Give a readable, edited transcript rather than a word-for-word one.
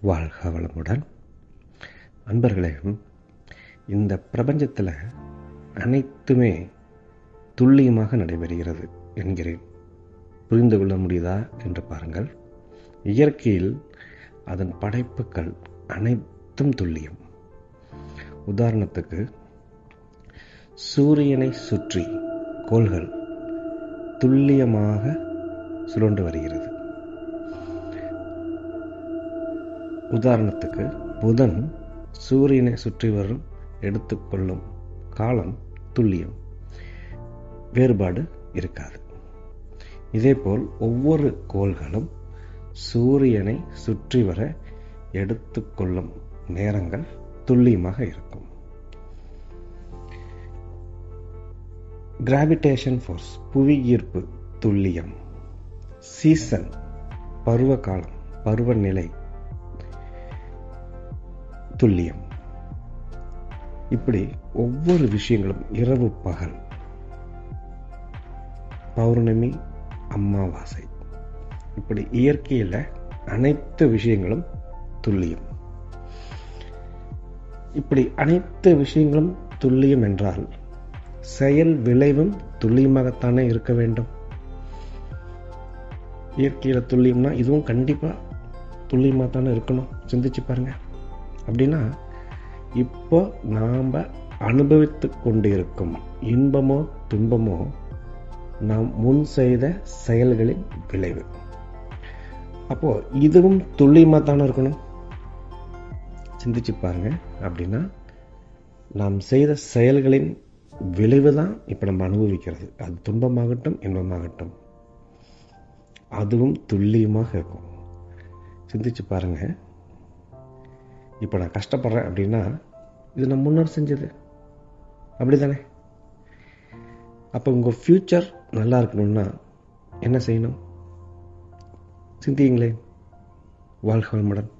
வாழ்க வளமுடன். அன்பர்களே, இந்த பிரபஞ்சத்தில் அனைத்துமே துல்லியமாக நடைபெறுகிறது என்கிறேன். புரிந்து கொள்ள முடியுதா என்று பாருங்கள். இயற்கையில் அதன் படைப்புகள் அனைத்தும் துல்லியம். உதாரணத்துக்கு, சூரியனை சுற்றி கோள்கள் துல்லியமாக சுழன்று வருகிறது. உதாரணத்துக்கு, புதன் சூரியனை சுற்றி வரும் எடுத்துக்கொள்ளும் காலம் துல்லியம், வேறுபாடு இருக்காது. இதேபோல் ஒவ்வொரு கோள்களும் சூரியனை சுற்றி வர எடுத்துக்கொள்ளும் நேரங்கள் துல்லியமாக இருக்கும். கிராவிடேஷன் ஃபோர்ஸ், புவி ஈர்ப்பு துல்லியம். சீசன், பருவகாலம், பருவநிலை துல்லியம். இப்படி ஒவ்வொரு விஷயங்களும், இரவு பகல், பௌர்ணமி அமாவாசை, இப்படி இயற்கையில் அனைத்து விஷயங்களும் துல்லியம். இப்படி அனைத்து விஷயங்களும் துல்லியம் என்றால் செயல் விளைவும் துல்லியமாகத்தானே இருக்க வேண்டும். இயற்கையில் துல்லியம்னா இதுவும் கண்டிப்பா துல்லியமாக தானே இருக்கணும். சிந்திச்சு பாருங்க. அப்படின்னா இப்போ நாம் அனுபவித்து கொண்டிருக்கும் இன்பமோ துன்பமோ நாம் முன் செய்த செயல்களின் விளைவு. அப்போ இதுவும் துல்லியமாக தானே இருக்கணும். சிந்திச்சு பாருங்க. அப்படின்னா நாம் செய்த செயல்களின் விளைவு தான் இப்போ நம்ம அனுபவிக்கிறது. அது துன்பமாகட்டும் இன்பமாகட்டும், அதுவும் துல்லியமாக இருக்கும். சிந்திச்சு பாருங்க. இப்போ நான் கஷ்டப்படுறேன் அப்படின்னா இது நான் முன்னர் செஞ்சது, அப்படி தானே? அப்போ உங்கள் ஃப்யூச்சர் நல்லா இருக்கணும்னா என்ன செய்யணும்? சிந்திங்களேன். வாழ்க வளமுடன்.